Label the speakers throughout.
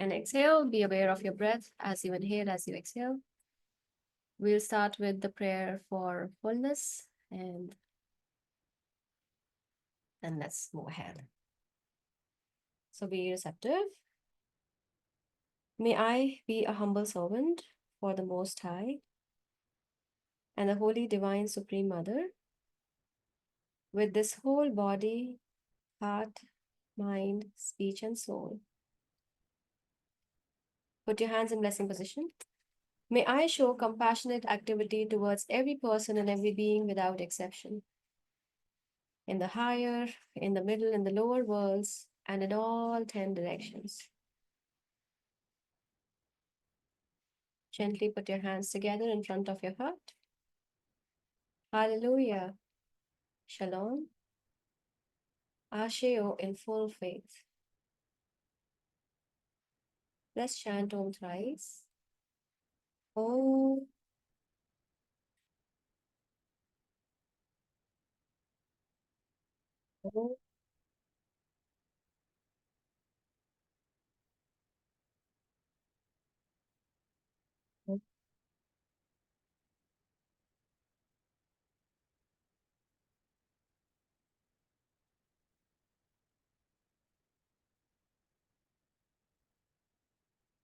Speaker 1: and exhale. Be aware of your breath as you inhale, as you exhale. We'll start with the prayer for fullness and then let's move ahead. So be receptive. May I be a humble servant for the Most High and the Holy Divine Supreme Mother with this whole body, heart, mind, speech, and soul. Put your hands in blessing position. May I show compassionate activity towards every person and every being without exception, in the higher, in the middle, in the lower worlds, and in all 10 directions. Gently put your hands together in front of your heart. Hallelujah. Shalom. Asheo in full faith. Let's chant Om thrice. Om. Om. Om.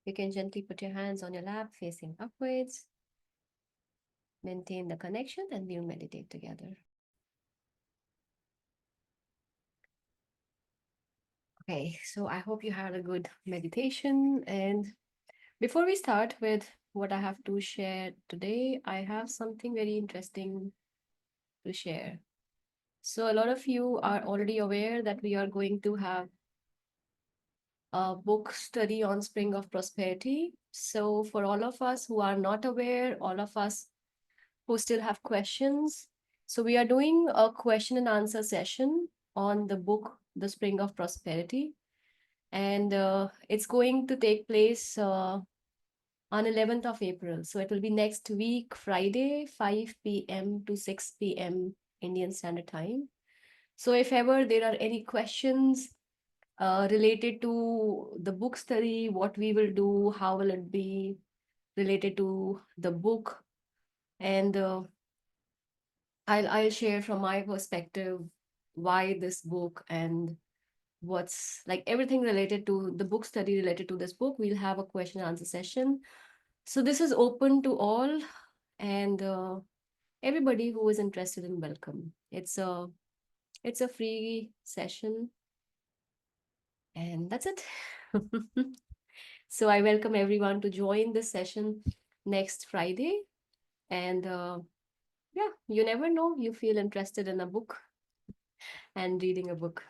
Speaker 1: You can gently put your hands on your lap facing upwards. Maintain the connection and we'll meditate together. Okay, so I hope you had a good meditation. And before we start with what I have to share today, I have something very interesting to share. So a lot of you are already aware that we are going to have a book study on Spring of Prosperity. So for all of us who are not aware, all of us who still have questions, so we are doing a question and answer session on the book, The Spring of Prosperity. And it's going to take place on 11th of April. So it will be next week, Friday, 5 p.m. to 6 p.m. Indian Standard Time. So if ever there are any questions related to the book study, what we will do, how will it be related to the book, and I'll share from my perspective why this book and what's like everything related to the book study related to this book. We'll have a question and answer session. So this is open to all, and everybody who is interested in welcome. It's a free session, and that's it. So I welcome everyone to join this session next Friday. And yeah, you never know, you feel interested in a book and reading a book.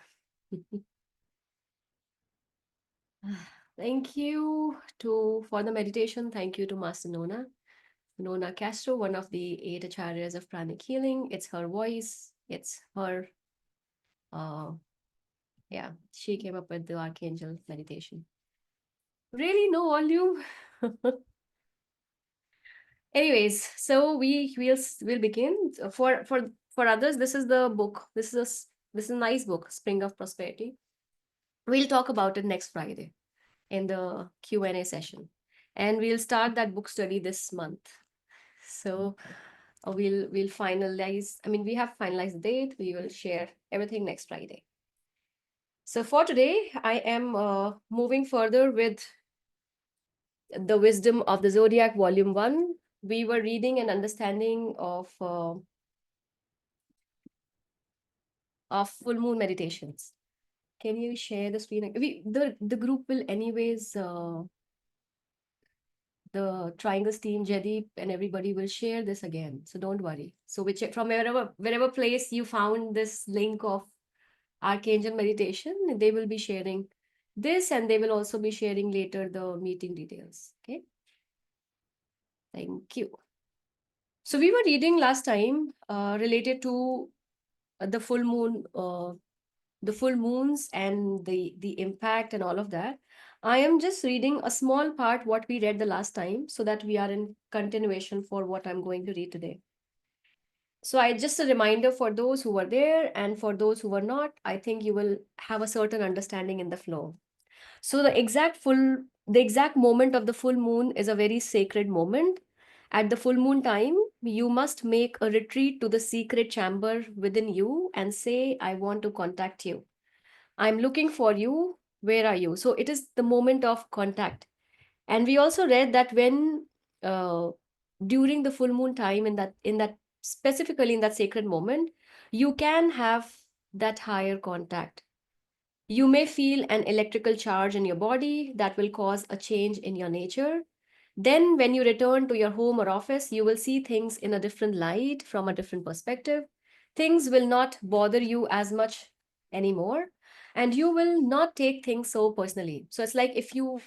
Speaker 1: Thank you for the meditation. Thank you to Master Nona Castro, one of the 8 acharyas of pranic healing. It's her voice. It's her, yeah, she came up with the archangel meditation. Really no volume. Anyways, so we'll begin. For others, this is the book. This is a nice book, Spring of Prosperity. We'll talk about it next Friday in the Q&A session, and we'll start that book study this month. So we'll finalize. I mean, we have finalized the date. We will share everything next Friday. So for today, I am moving further with the Wisdom of the Zodiac, Volume 1. We were reading an understanding of full moon meditations. Can you share the screen? The group will anyways, the Triangles team, Jadip, and everybody will share this again. So don't worry. So from wherever place you found this link of Archangel meditation, they will be sharing this, and they will also be sharing later the meeting details. Okay. Thank you. So we were reading last time related to the full moon, the full moons and the impact and all of that. I am just reading a small part what we read the last time so that we are in continuation for what I'm going to read today. So I just a reminder for those who were there and for those who were not, I think you will have a certain understanding in the flow. So the exact full The exact moment of the full moon is a very sacred moment. At the full moon time, you must make a retreat to the secret chamber within you and say, I want to contact you. I'm looking for you. Where are you? So it is the moment of contact. And we also read that when uh, during the full moon time, in that specifically in that sacred moment, you can have that higher contact. You may feel an electrical charge in your body that will cause a change in your nature. Then, when you return to your home or office, you will see things in a different light, from a different perspective. Things will not bother you as much anymore, and you will not take things so personally. So, it's like if you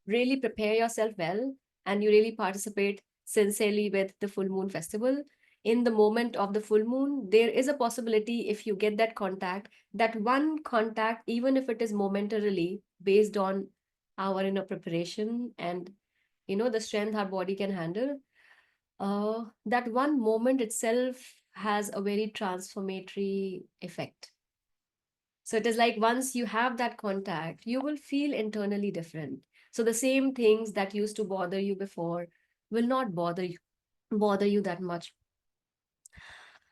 Speaker 1: really prepare yourself well and you really participate sincerely with the full moon festival, in the moment of the full moon, there is a possibility, if you get that contact, that one contact, even if it is momentarily based on our inner preparation and the strength our body can handle, that one moment itself has a very transformatory effect. So it is like once you have that contact, you will feel internally different. So the same things that used to bother you before will not bother you that much.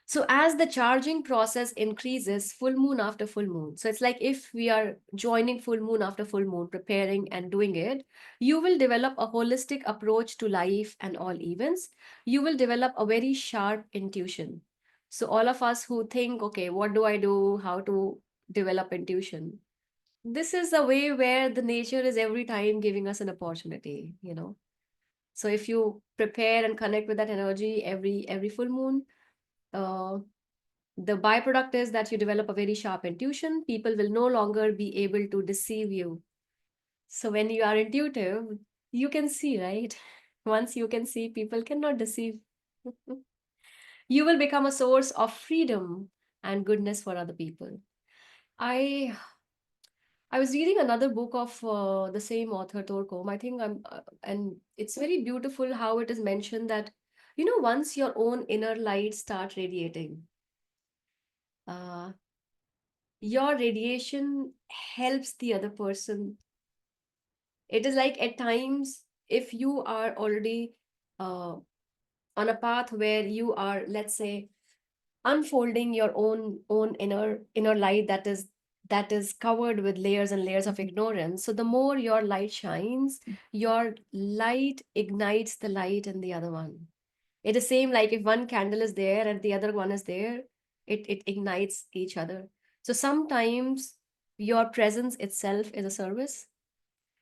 Speaker 1: So as the charging process increases, full moon after full moon. So it's like if we are joining full moon after full moon, preparing and doing it, you will develop a holistic approach to life and all events. You will develop a very sharp intuition. So all of us who think, okay, what do I do? How to develop intuition? This is a way where the nature is every time giving us an opportunity. So if you prepare and connect with that energy every full moon, uh, the byproduct is that you develop a very sharp intuition. People will no longer be able to deceive you. So when you are intuitive, you can see, right? Once you can see, people cannot deceive. You will become a source of freedom and goodness for other people. I I was reading another book of the same author, Torkom. I think and it's very beautiful how it is mentioned that, once your own inner light start radiating, uh, your radiation helps the other person. It is like at times, if you are already uh, on a path where you are, let's say, unfolding your own inner light that is covered with layers and layers of ignorance. So the more your light shines, your light ignites the light in the other one. It is same like if one candle is there and the other one is there, it ignites each other. So sometimes your presence itself is a service.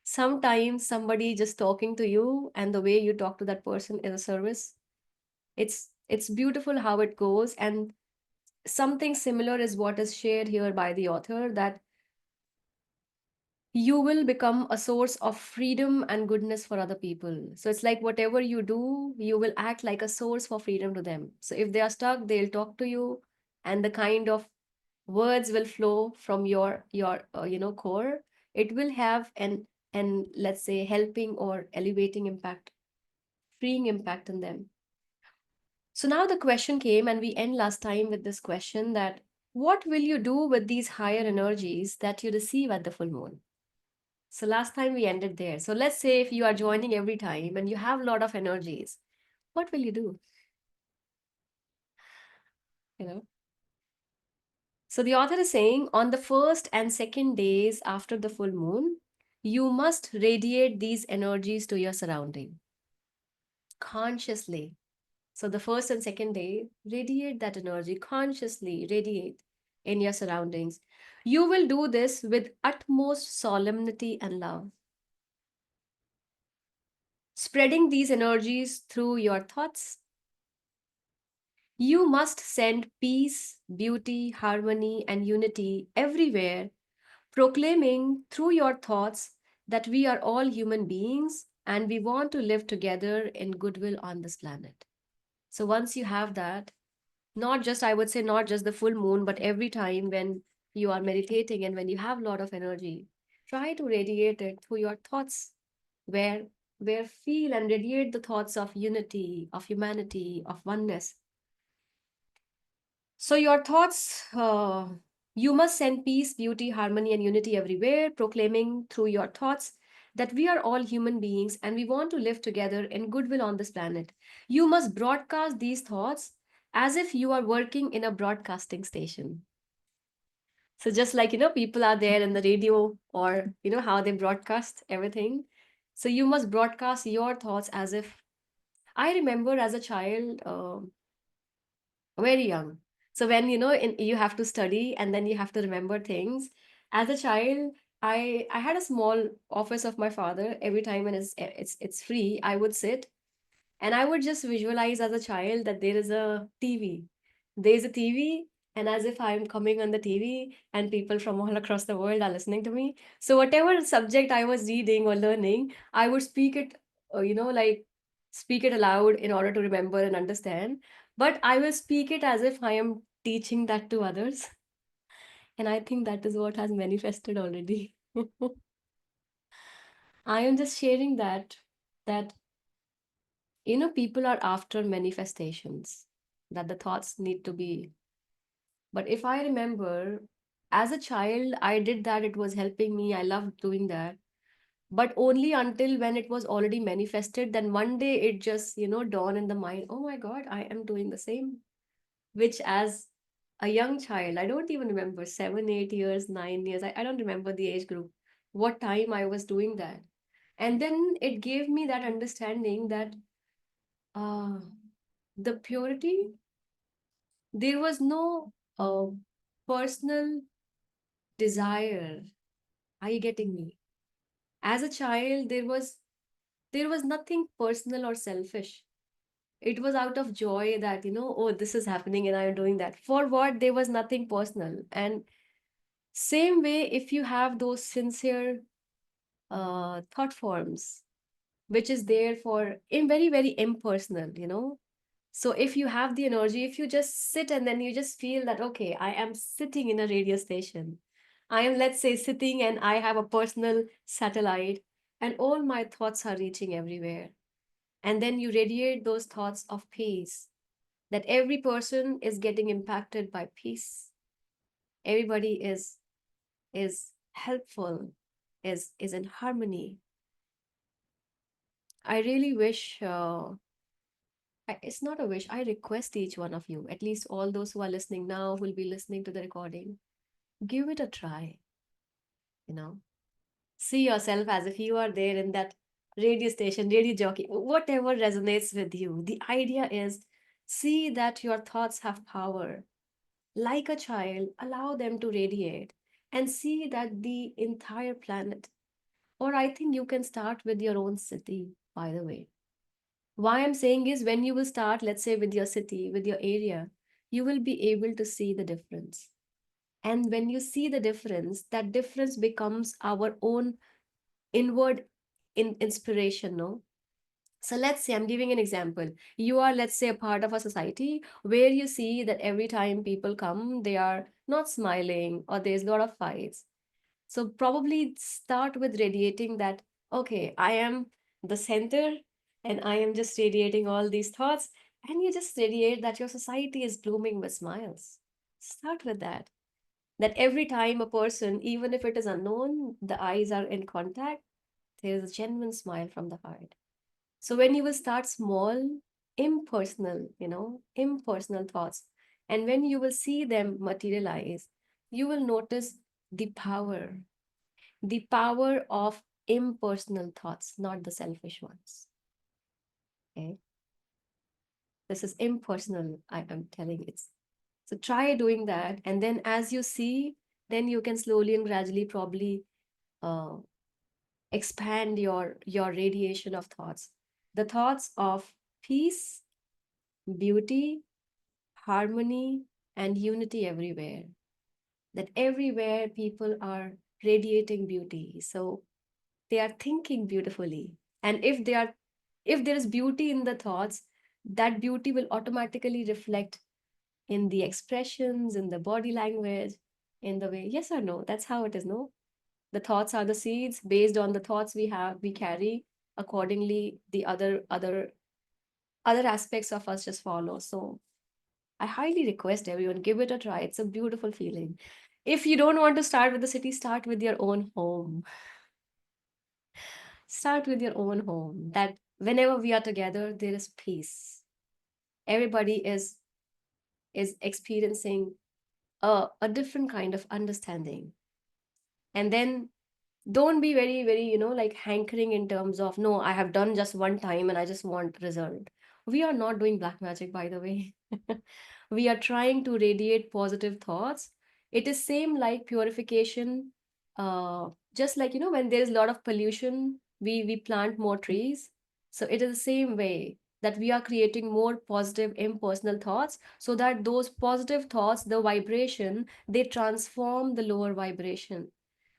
Speaker 1: Sometimes somebody just talking to you and the way you talk to that person is a service. It's beautiful how it goes. And something similar is what is shared here by the author, that you will become a source of freedom and goodness for other people. So it's like whatever you do, you will act like a source for freedom to them. So if they are stuck, they'll talk to you, and the kind of words will flow from your core. It will have an let's say helping or elevating impact, freeing impact in them. So now the question came, and we end last time with this question, that what will you do with these higher energies that you receive at the full moon? So last time we ended there. So let's say if you are joining every time and you have a lot of energies, what will you do? You know. So the author is saying on the first and second days after the full moon, you must radiate these energies to your surrounding consciously. So the first and second day, radiate that energy consciously, radiate in your surroundings. You will do this with utmost solemnity and love, spreading these energies through your thoughts. You must send peace, beauty, harmony, and unity everywhere, proclaiming through your thoughts that we are all human beings and we want to live together in goodwill on this planet. So once you have that, not just, I would say, not just the full moon, but every time when you are meditating and when you have a lot of energy, try to radiate it through your thoughts, where feel and radiate the thoughts of unity, of humanity, of oneness. So your thoughts, you must send peace, beauty, harmony, and unity everywhere, proclaiming through your thoughts that we are all human beings and we want to live together in goodwill on this planet. You must broadcast these thoughts as if you are working in a broadcasting station. So just like, people are there in the radio, or, how they broadcast everything. So you must broadcast your thoughts as if, I remember as a child, very young. So when, you have to study and then you have to remember things. As a child, I had a small office of my father. Every time when it's free, I would sit and I would just visualize as a child that there is a TV. There's a TV, and as if I'm coming on the TV and people from all across the world are listening to me. So, whatever subject I was reading or learning, I would speak it, like speak it aloud in order to remember and understand. But I will speak it as if I am teaching that to others. And I think that is what has manifested already. I am just sharing that people are after manifestations, that the thoughts need to be. But if I remember, as a child, I did that, it was helping me, I loved doing that. But only until when it was already manifested, then one day it just, dawned in the mind, oh my God, I am doing the same. Which as a young child, I don't even remember 7, 8 years, 9 years, I don't remember the age group, what time I was doing that. And then it gave me that understanding that uh, the purity, there was no personal desire. Are you getting me? As a child, there was nothing personal or selfish. It was out of joy that, oh, this is happening and I am doing that. For what? There was nothing personal. And same way, if you have those sincere thought forms, which is there for in very, very impersonal. So if you have the energy, if you just sit and then you just feel that, okay, I am sitting in a radio station. I am, let's say, sitting and I have a personal satellite and all my thoughts are reaching everywhere. And then you radiate those thoughts of peace, that every person is getting impacted by peace. Everybody is helpful, is in harmony. I really wish it's not a wish. I request each one of you, at least all those who are listening now, who will be listening to the recording, give it a try. You know, see yourself as if you are there in that radio station, radio jockey, whatever resonates with you. The idea is see that your thoughts have power. Like a child, allow them to radiate and see that the entire planet, or I think you can start with your own city, by the way. Why I'm saying is when you will start, let's say, with your city, with your area, you will be able to see the difference. And when you see the difference, that difference becomes our own inward inspiration, no? So let's say I'm giving an example. You are, let's say, a part of a society where you see that every time people come, they are not smiling or there's a lot of fights. So probably start with radiating that, okay, I am the center and I am just radiating all these thoughts. And you just radiate that your society is blooming with smiles. Start with that. That every time a person, even if it is unknown, the eyes are in contact, there is a genuine smile from the heart. So when you will start small, impersonal thoughts, and when you will see them materialize, you will notice the power of impersonal thoughts, not the selfish ones. Okay. This is impersonal, I am telling it's. So try doing that. And then as you see, then you can slowly and gradually probably uh, expand your radiation of thoughts. The thoughts of peace, beauty, harmony, and unity everywhere. That everywhere people are radiating beauty. So they are thinking beautifully. And if there is beauty in the thoughts, that beauty will automatically reflect in the expressions, in the body language, in the way, yes or no. That's how it is, no? The thoughts are the seeds. Based on the thoughts we carry, accordingly the other aspects of us just follow. So I highly request everyone, give it a try. It's a beautiful feeling. If you don't want to start with the city, start with your own home. Start with your own home. That whenever we are together, there is peace. Everybody is experiencing a different kind of understanding. And then don't be very, very, like hankering in terms of, no, I have done just one time and I just want result. We are not doing black magic, by the way. We are trying to radiate positive thoughts. It is same like purification. Just like, when there is a lot of pollution, we plant more trees. So it is the same way that we are creating more positive impersonal thoughts, so that those positive thoughts, the vibration, they transform the lower vibration.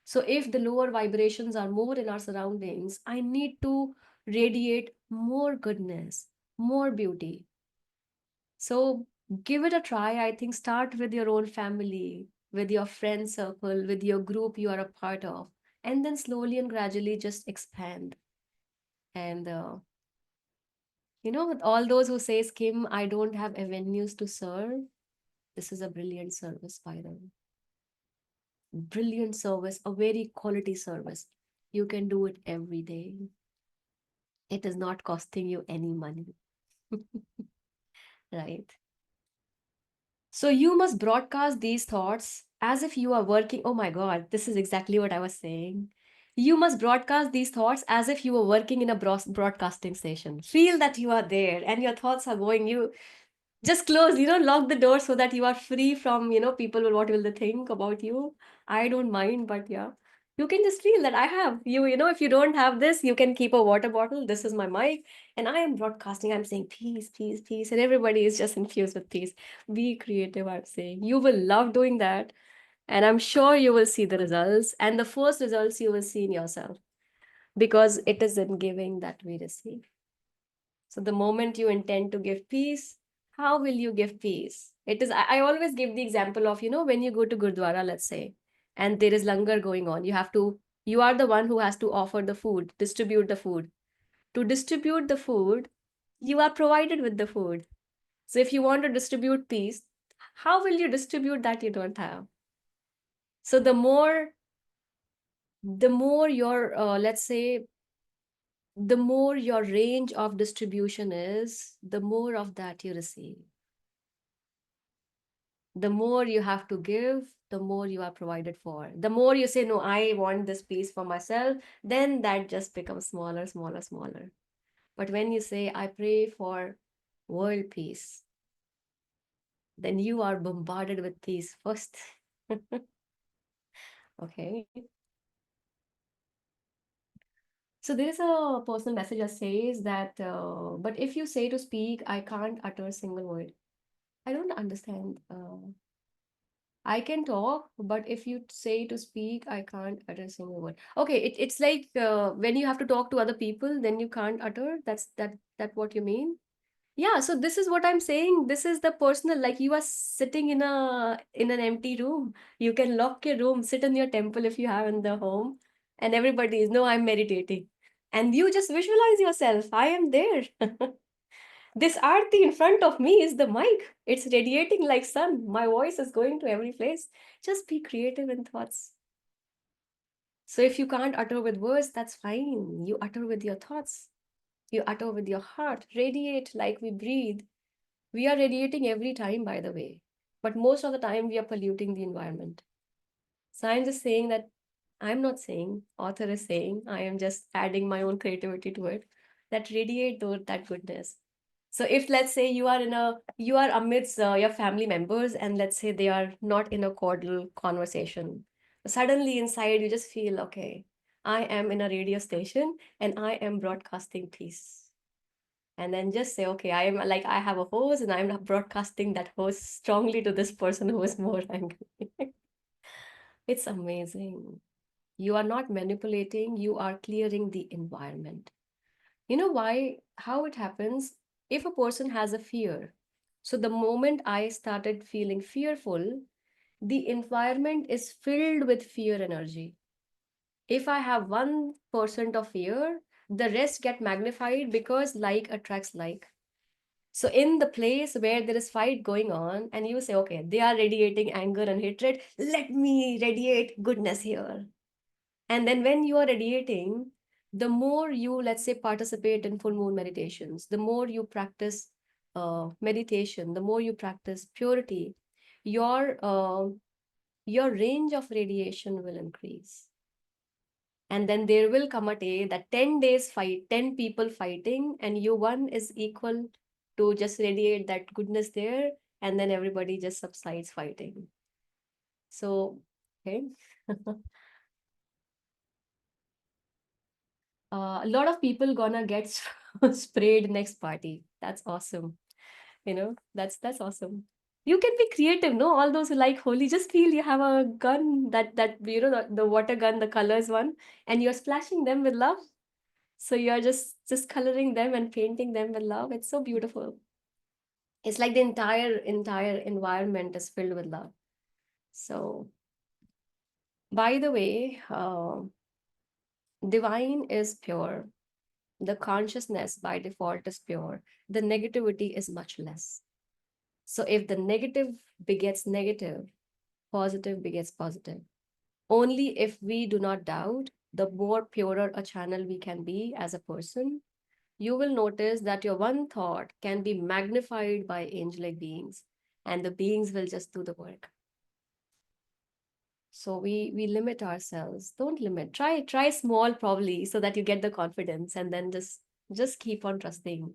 Speaker 1: So if the lower vibrations are more in our surroundings, I need to radiate more goodness, more beauty. So give it a try. I think start with your own family, with your friend circle, with your group you are a part of, and then slowly and gradually just expand. And with all those who says, Kim, I don't have avenues to serve, this is a brilliant service, by the way. Brilliant service, a very quality service. You can do it every day. It is not costing you any money. Right? So you must broadcast these thoughts as if you are working. Oh my God, this is exactly what I was saying. You must broadcast these thoughts as if you were working in a broadcasting station. Feel that you are there and your thoughts are going. You just close, lock the door so that you are free from, people will, what will they think about you. I don't mind, but yeah, you can just feel that I have you. If you don't have this, you can keep a water bottle. This is my mic, and I am broadcasting. I'm saying peace, peace, peace, and everybody is just infused with peace. Be creative. I'm saying you will love doing that, and I'm sure you will see the results. And the first results you will see in yourself, because it is in giving that we receive. So the moment you intend to give peace, how will you give peace? It is, I always give the example of, when you go to Gurdwara, let's say, and there is langar going on, you are the one who has to offer the food, distribute the food. To distribute the food, you are provided with the food. So if you want to distribute peace, how will you distribute that you don't have? So the more your, let's say, the more your range of distribution is, the more of that you receive. The more you have to give, the more you are provided for. The more you say, no, I want this piece for myself, then that just becomes smaller, smaller, smaller. But when you say, I pray for world peace, then you are bombarded with peace first. Okay. So there is a personal message that says that, but if you say to speak, I can't utter a single word. I don't understand. I can talk, but if you say to speak, I can't utter a single word. Okay, it's like when you have to talk to other people, then you can't utter. That what you mean? Yeah, so this is what I'm saying. This is the personal, like you are sitting in an empty room. You can lock your room, sit in your temple if you have in the home, and everybody is, no, I'm meditating. And you just visualize yourself. I am there. This arti in front of me is the mic. It's radiating like sun. My voice is going to every place. Just be creative in thoughts. So if you can't utter with words, that's fine. You utter with your thoughts. You utter with your heart. Radiate like we breathe. We are radiating every time, by the way. But most of the time, we are polluting the environment. So I'm just saying that I'm not saying, author is saying, I am just adding my own creativity to it, that radiate that goodness. So if let's say you are amidst your family members, and let's say they are not in a cordial conversation, suddenly inside you just feel, okay, I am in a radio station and I am broadcasting peace. And then just say, okay, I am like, I have a host and I'm broadcasting that host strongly to this person who is more angry. It's amazing. You are not manipulating, you are clearing the environment. You know why? How it happens? If a person has a fear, so the moment I started feeling fearful, the environment is filled with fear energy. If I have 1% of fear, the rest get magnified because like attracts like. So in the place where there is fight going on, and you say, okay, they are radiating anger and hatred, let me radiate goodness here. And then when you are radiating, the more you, let's say, participate in full moon meditations, the more you practice meditation, the more you practice purity, your your range of radiation will increase. And then there will come a day that 10 days fight, 10 people fighting, and you one is equal to just radiate that goodness there, and then everybody just subsides fighting. So, okay. A lot of people gonna get sprayed next party. That's awesome. That's awesome. You can be creative, no? All those who like Holi, just feel you have a gun that the water gun, the colors one, and you're splashing them with love. So you're just coloring them and painting them with love. It's so beautiful. It's like the entire environment is filled with love. So, by the way, divine is pure. The consciousness by default is pure. The negativity is much less. So if the negative begets negative, positive begets positive. Only if we do not doubt, the more purer a channel we can be as a person, you will notice that your one thought can be magnified by angelic beings, and the beings will just do the work. So we limit ourselves. Don't limit. Try small probably so that you get the confidence, and then just keep on trusting.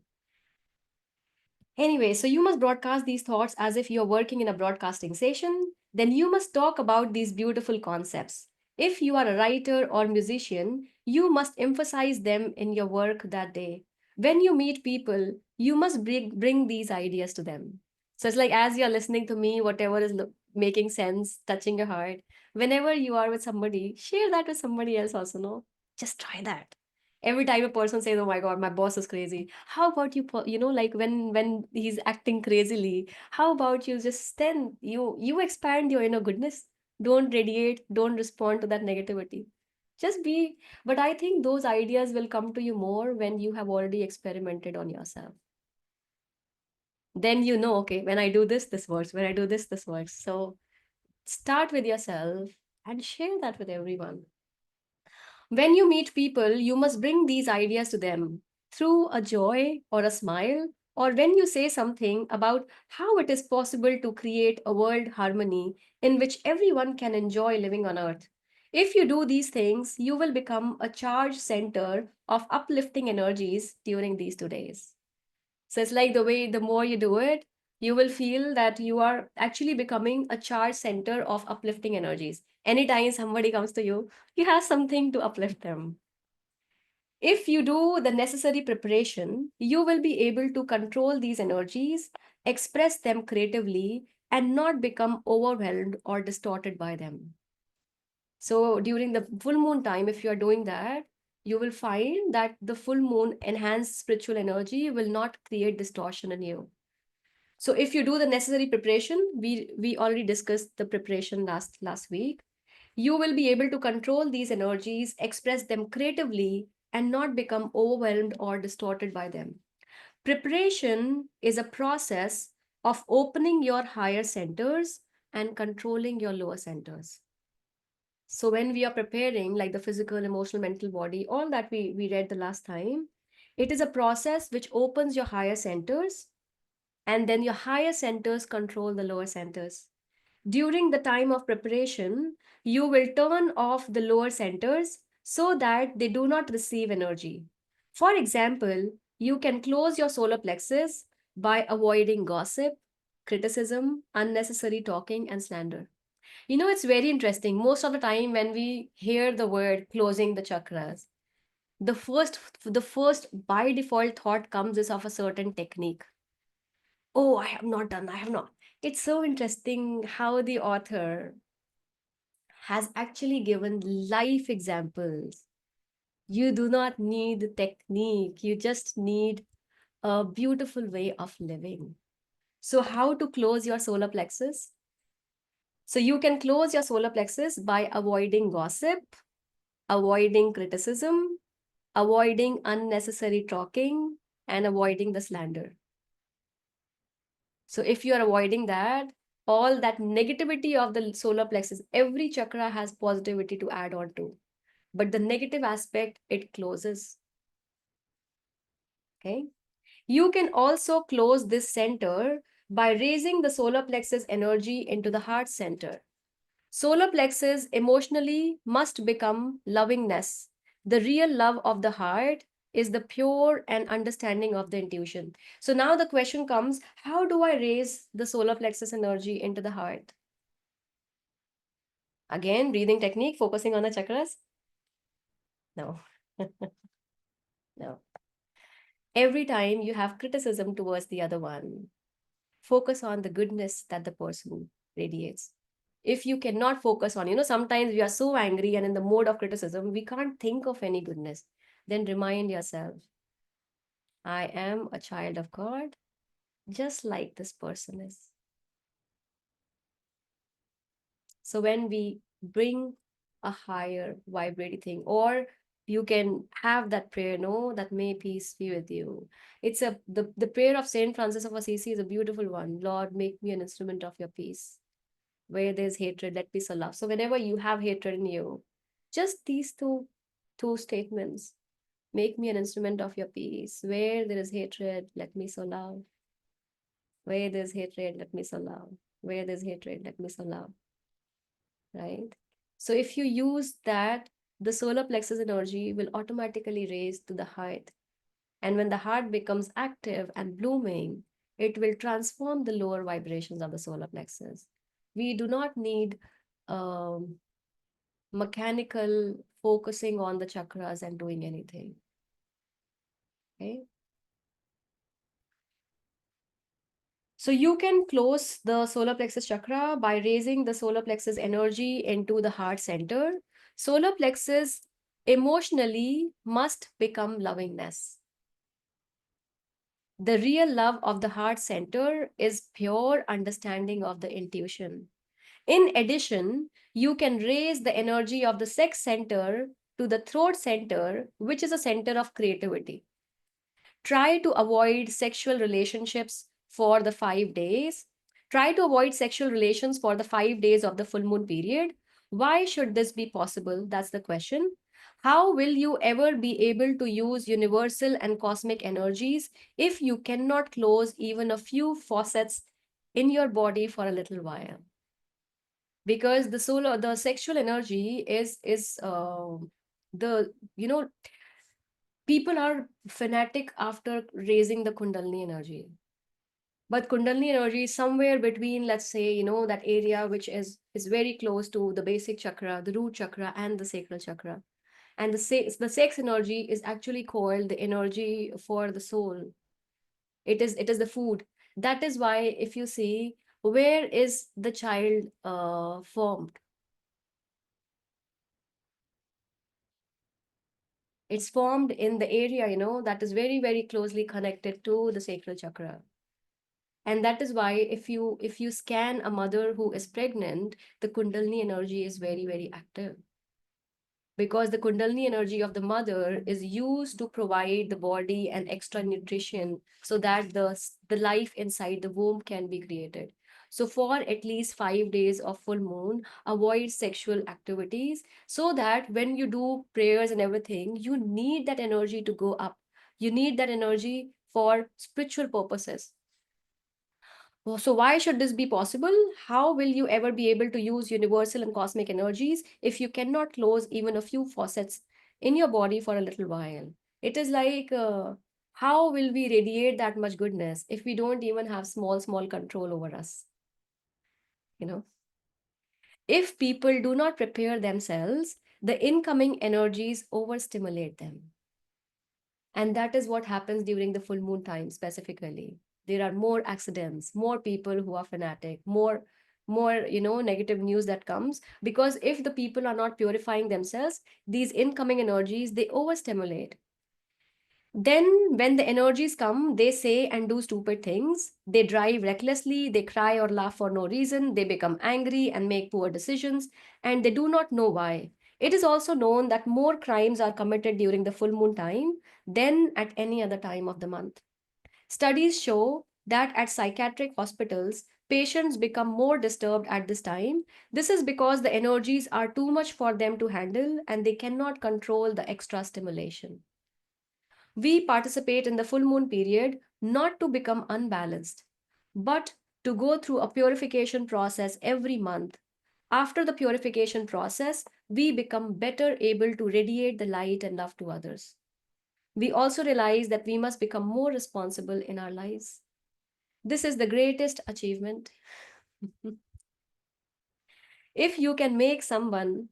Speaker 1: Anyway, so you must broadcast these thoughts as if you're working in a broadcasting session. Then you must talk about these beautiful concepts. If you are a writer or musician, you must emphasize them in your work that day. When you meet people, you must bring these ideas to them. So it's like as you're listening to me, whatever is making sense, touching your heart, whenever you are with somebody, share that with somebody else also, no? Just try that. Every time a person says, oh my god, my boss is crazy, how about you like when he's acting crazily, how about you just then you expand your inner goodness. Don't radiate, don't respond to that negativity. Just be. But I think those ideas will come to you more when you have already experimented on yourself. Then okay, when I do this, this works. When I do this, this works. So start with yourself and share that with everyone. When you meet people, you must bring these ideas to them through a joy or a smile, or when you say something about how it is possible to create a world harmony in which everyone can enjoy living on earth. If you do these things, you will become a charge center of uplifting energies during these 2 days. So it's like the way the more you do it, you will feel that you are actually becoming a charge center of uplifting energies. Anytime somebody comes to you, you have something to uplift them. If you do the necessary preparation, you will be able to control these energies, express them creatively, and not become overwhelmed or distorted by them. So during the full moon time, if you are doing that, you will find that the full moon enhanced spiritual energy will not create distortion in you. So if you do the necessary preparation, we already discussed the preparation last week, you will be able to control these energies, express them creatively, and not become overwhelmed or distorted by them. Preparation is a process of opening your higher centers and controlling your lower centers. So when we are preparing, like the physical, emotional, mental body, all that we read the last time, it is a process which opens your higher centers, and then your higher centers control the lower centers. During the time of preparation, you will turn off the lower centers so that they do not receive energy. For example, you can close your solar plexus by avoiding gossip, criticism, unnecessary talking, and slander. It's very interesting. Most of the time, when we hear the word closing the chakras, the first by default thought comes is of a certain technique. Oh, I have not done, I have not. It's so interesting how the author has actually given life examples. You do not need technique, you just need a beautiful way of living. So, how to close your solar plexus? So, you can close your solar plexus by avoiding gossip, avoiding criticism, avoiding unnecessary talking, and avoiding the slander. So if you are avoiding that, all that negativity of the solar plexus, every chakra has positivity to add on to. but the negative aspect, it closes. Okay. You can also close this center by raising the solar plexus energy into the heart center. Solar plexus emotionally must become lovingness. The real love of the heart is the pure and understanding of the intuition. So now the question comes, how do I raise the solar plexus energy into the heart? Again, breathing technique, focusing on the chakras? No. No. Every time you have criticism towards the other one, focus on the goodness that the person radiates. If you cannot focus on, sometimes we are so angry and in the mode of criticism, we can't think of any goodness. Then remind yourself, I am a child of God, just like this person is. So when we bring a higher vibrating thing, or you can have that prayer, no, that may peace be with you. It's the prayer of Saint Francis of Assisi is a beautiful one. Lord, make me an instrument of your peace. Where there's hatred, let peace or love. So whenever you have hatred in you, just these two statements. Make me an instrument of your peace. Where there is hatred, let me sow love. Where there's hatred, let me sow love. Where there's hatred, let me sow love. Right? So if you use that, the solar plexus energy will automatically raise to the heart. And when the heart becomes active and blooming, it will transform the lower vibrations of the solar plexus. We do not need um, mechanical focusing on the chakras and doing anything. Okay. So you can close the solar plexus chakra by raising the solar plexus energy into the heart center. Solar plexus emotionally must become lovingness. The real love of the heart center is pure understanding of the intuition. In addition, you can raise the energy of the sex center to the throat center, which is a center of creativity. Try to avoid sexual relationships for the 5 days. Try to avoid sexual relations for the 5 days of the full moon period. Why should this be possible? That's the question. How will you ever be able to use universal and cosmic energies if you cannot close even a few faucets in your body for a little while? Because the sexual energy is the people are fanatic after raising the kundalini energy, but kundalini energy is somewhere between, let's say, that area which is very close to the basic chakra, the root chakra, and the sacral chakra. And the sex energy is actually called the energy for the soul. It is the food. That is why, if you see, where is the child formed? It's formed in the area, that is very, very closely connected to the sacral chakra. And that is why, if you scan a mother who is pregnant, the kundalini energy is very, very active, because the kundalini energy of the mother is used to provide the body an extra nutrition so that the life inside the womb can be created. So for at least 5 days of full moon, avoid sexual activities, so that when you do prayers and everything, you need that energy to go up. You need that energy for spiritual purposes. So why should this be possible? How will you ever be able to use universal and cosmic energies if you cannot close even a few faucets in your body for a little while? It is like, how will we radiate that much goodness if we don't even have small, small control over us? You know, if people do not prepare themselves, the incoming energies overstimulate them. And that is what happens during the full moon time specifically. There are more accidents, more people who are fanatic, more negative news that comes, because if the people are not purifying themselves, these incoming energies, they overstimulate. Then, when the energies come, they say and do stupid things. They drive recklessly, they cry or laugh for no reason, they become angry and make poor decisions, and they do not know why. It is also known that more crimes are committed during the full moon time than at any other time of the month. Studies show that at psychiatric hospitals, patients become more disturbed at this time. This is because the energies are too much for them to handle and they cannot control the extra stimulation. We participate in the full moon period not to become unbalanced, but to go through a purification process every month. After the purification process, we become better able to radiate the light and love to others. We also realize that we must become more responsible in our lives. This is the greatest achievement. If you can make someone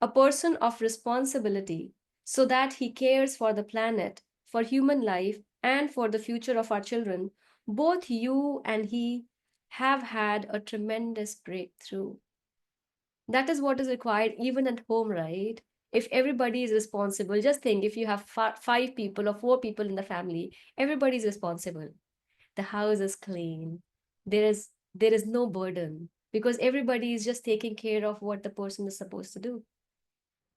Speaker 1: a person of responsibility so that he cares for the planet, for human life, and for the future of our children, both you and he have had a tremendous breakthrough. That is what is required even at home, right? If everybody is responsible, just think if you have five people or four people in the family, everybody is responsible. The house is clean. There is no burden because everybody is just taking care of what the person is supposed to do,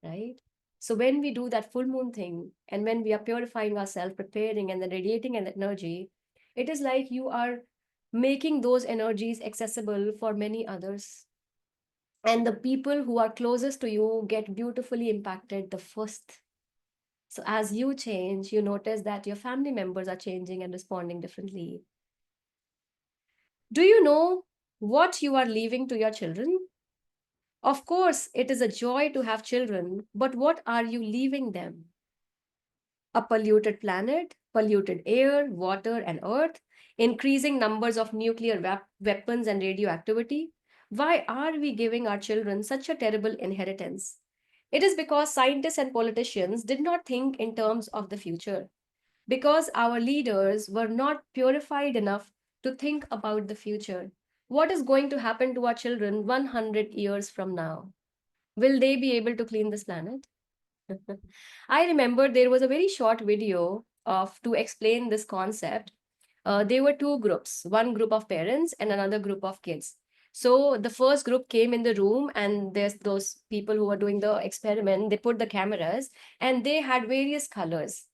Speaker 1: right? So when we do that full moon thing and when we are purifying ourselves, preparing and then radiating an energy, it is like you are making those energies accessible for many others. And the people who are closest to you get beautifully impacted the first. So as you change, you notice that your family members are changing and responding differently. Do you know what you are leaving to your children? Of course, it is a joy to have children, but what are you leaving them? A polluted planet, polluted air, water, and earth, increasing numbers of nuclear weapons and radioactivity. Why are we giving our children such a terrible inheritance? It is because scientists and politicians did not think in terms of the future, because our leaders were not purified enough to think about the future. What is going to happen to our children 100 years from now? Will they be able to clean this planet? I remember there was a very short video of to explain this concept. There were two groups, one group of parents and another group of kids. So the first group came in the room, and there's those people who were doing the experiment. They put the cameras, and they had various colors,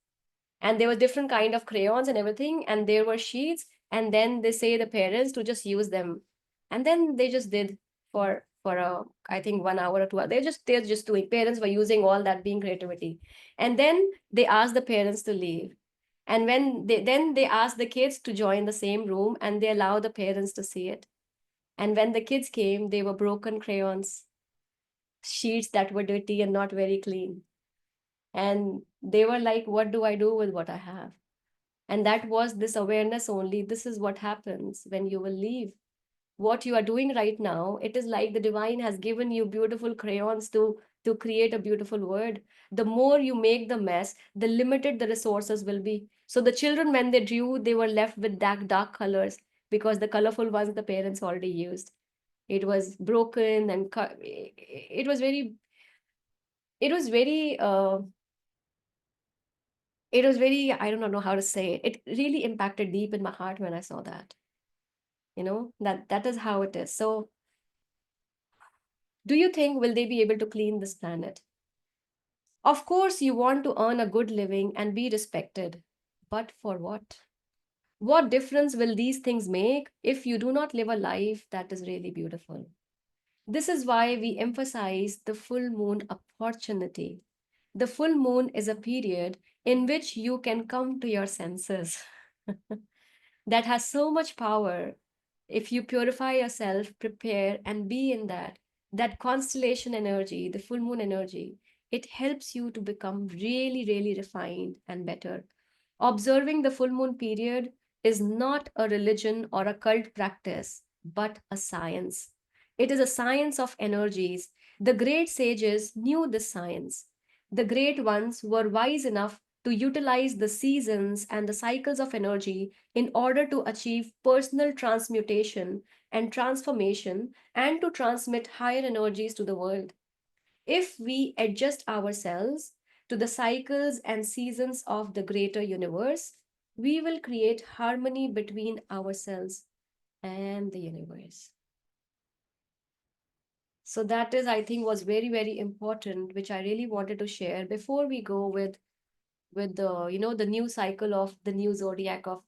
Speaker 1: and there were different kind of crayons and everything, and there were sheets, and then they say the parents to just use them, and then they just did for a, I think 1 hour or 2 hours. They're just doing, parents were using all that being creativity, and then they asked the parents to leave, and when they asked the kids to join the same room, and they allow the parents to see it. And when the kids came, they were broken crayons, sheets that were dirty and not very clean, and they were like, what do I do with what I have? And that was this awareness only. This is what happens when you will leave. What you are doing right now, it is like the divine has given you beautiful crayons to create a beautiful word. The more you make the mess, the limited the resources will be. So the children, when they drew, they were left with dark colors because the colorful ones the parents already used. It was broken and it was very, it was very it was very, I don't know how to say it. It really impacted deep in my heart when I saw that. That is how it is. So do you think will they be able to clean this planet? Of course you want to earn a good living and be respected, but for what difference will these things make if you do not live a life that is really beautiful? This is why we emphasize the full moon opportunity. The full moon is a period in which you can come to your senses. That has so much power. If you purify yourself, prepare and be in that constellation energy, the full moon energy, it helps you to become really, really refined and better. Observing the full moon period is not a religion or a cult practice, but a science. It is a science of energies. The great sages knew this science. The great ones were wise enough to utilize the seasons and the cycles of energy in order to achieve personal transmutation and transformation and to transmit higher energies to the world. If we adjust ourselves to the cycles and seasons of the greater universe, we will create harmony between ourselves and the universe. So that is, I think, was very, very important, which I really wanted to share before we go with the new cycle of the new zodiac of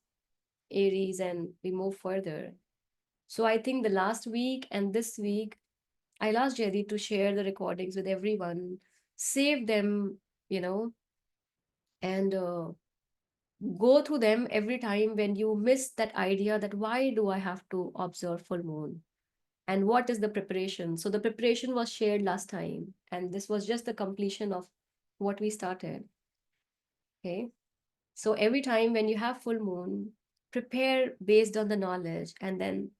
Speaker 1: Aries and we move further. So I think the last week and this week, I'll ask Jerry to share the recordings with everyone, save them, you know, and go through them every time when you miss that idea that why do I have to observe full moon? And what is the preparation? So the preparation was shared last time, and this was just the completion of what we started. Okay. So every time when you have full moon, prepare based on the knowledge and then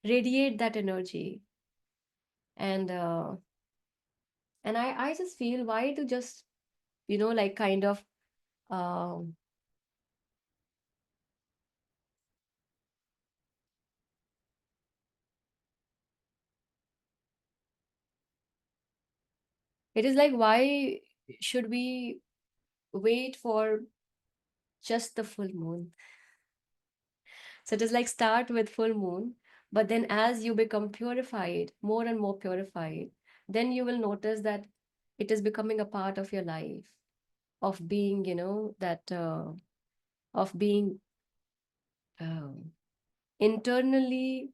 Speaker 1: radiate that energy. And I just feel why to just, like kind of um it is like why should we wait for just the full moon? So it is like start with full moon, but then as you become purified, more and more purified, then you will notice that it is becoming a part of your life, of being, of being um, internally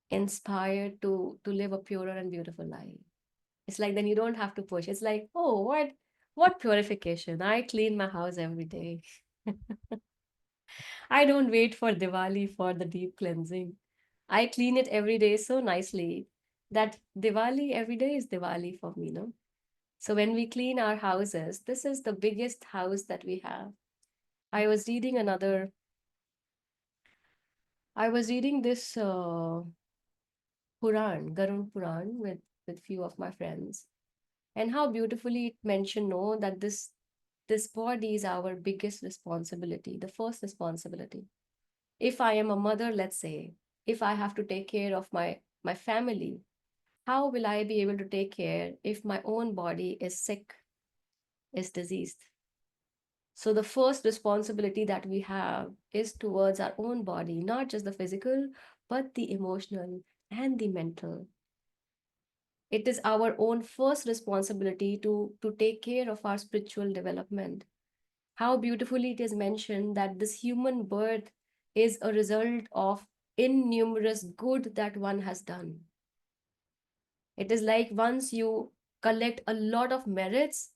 Speaker 1: inspired to live a purer and beautiful life. It's like then you don't have to push. It's like, oh, what purification? I clean my house every day. I don't wait for Diwali for the deep cleansing. I clean it every day so nicely that Diwali every day is Diwali for me, no? So when we clean our houses, this is the biggest house that we have. I was reading another, I was reading this Puran, Garud Puran with few of my friends, and how beautifully it mentioned, no, that this body is our biggest responsibility, the first responsibility. If I am a mother, let's say, if I have to take care of my family, how will I be able to take care if my own body is sick, is diseased? So the first responsibility that we have is towards our own body, not just the physical, but the emotional and the mental. It is our own first responsibility to take care of our spiritual development. How beautifully it is mentioned that this human birth is a result of innumerous good that one has done. It is like once you collect a lot of merits,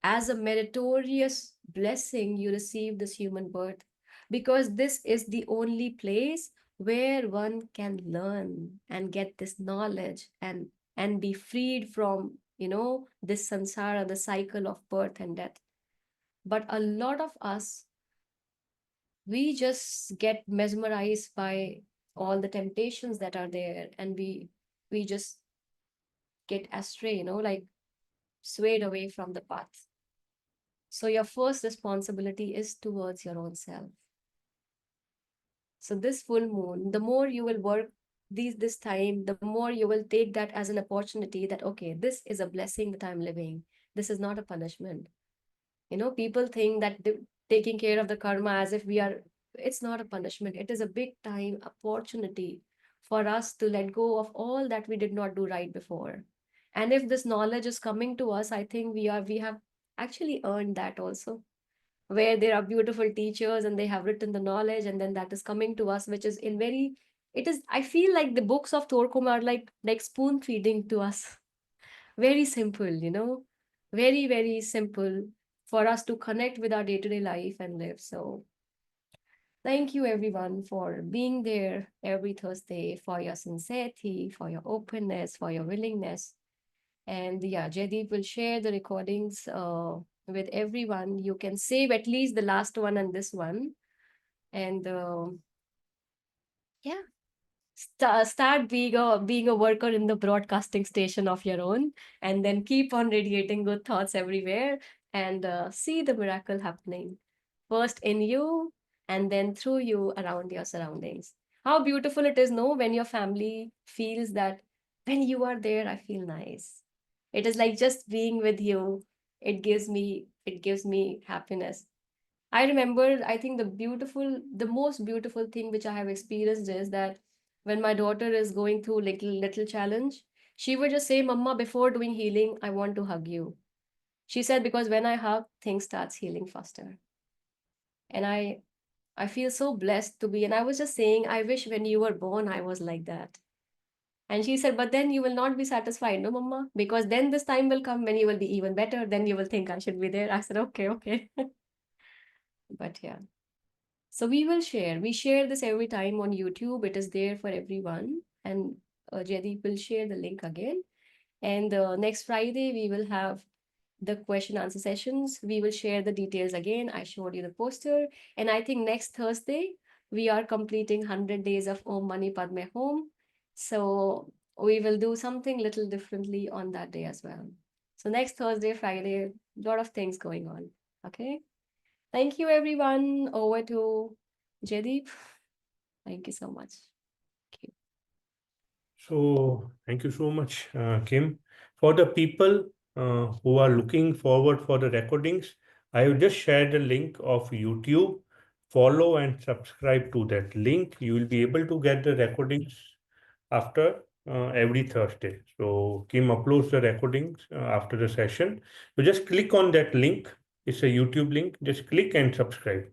Speaker 1: as a meritorious blessing, you receive this human birth, because this is the only place where one can learn and get this knowledge and be freed from, this samsara, the cycle of birth and death. But a lot of us, we just get mesmerized by all the temptations that are there, and we just get astray, like swayed away from the path. So your first responsibility is towards your own self. So this full moon, the more you will work this time, the more you will take that as an opportunity that okay, this is a blessing that I'm living. This is not a punishment. People think that taking care of the karma as if we are, it's not a punishment. It is a big time opportunity for us to let go of all that we did not do right before. And if this knowledge is coming to us, I think we have actually earned that also, where there are beautiful teachers and they have written the knowledge, and then that is coming to us, which is in very, it is, I feel like the books of Torkom are like spoon feeding to us. Very simple, very, very simple for us to connect with our day-to-day life and live. So thank you everyone for being there every Thursday, for your sincerity, for your openness, for your willingness. And yeah, Jaideep will share the recordings with everyone. You can save at least the last one and this one. And yeah, start being a worker in the broadcasting station of your own, and then keep on radiating good thoughts everywhere, and see the miracle happening first in you and then through you around your surroundings. How beautiful it is, no, when your family feels that when you are there, I feel nice. It is like just being with you. It gives me happiness. I remember, I think the most beautiful thing which I have experienced is that when my daughter is going through little challenge, she would just say, "Mama, before doing healing, I want to hug you." She said, because when I hug, things starts healing faster. And I feel so blessed to be. And I was just saying, I wish when you were born, I was like that. And she said, but then you will not be satisfied, no, Mama, because then this time will come when you will be even better. Then you will think I should be there. I said, okay, okay. But yeah. So we will share. We share this every time on YouTube. It is there for everyone. And Jaideep will share the link again. And next Friday, we will have the question answer sessions. We will share the details again. I showed you the poster. And I think next Thursday, we are completing 100 days of Om Mani Padme Home. So we will do something little differently on that day as well. So next Thursday, Friday, a lot of things going on. Okay. Thank you, everyone. Over to Jaideep. Thank you so much. Thank you.
Speaker 2: So thank you so much, Kim. For the people who are looking forward for the recordings, I have just shared the link of YouTube. Follow and subscribe to that link. You will be able to get the recordings after every Thursday. So Kim uploads the recordings after the session. So just click on that link. It's a YouTube link. Just click and subscribe.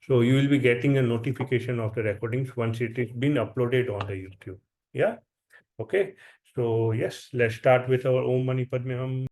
Speaker 2: So you will be getting a notification of the recordings once it is been uploaded on the YouTube. Yeah. Okay. So yes, let's start with our Om Mani Padme Hum.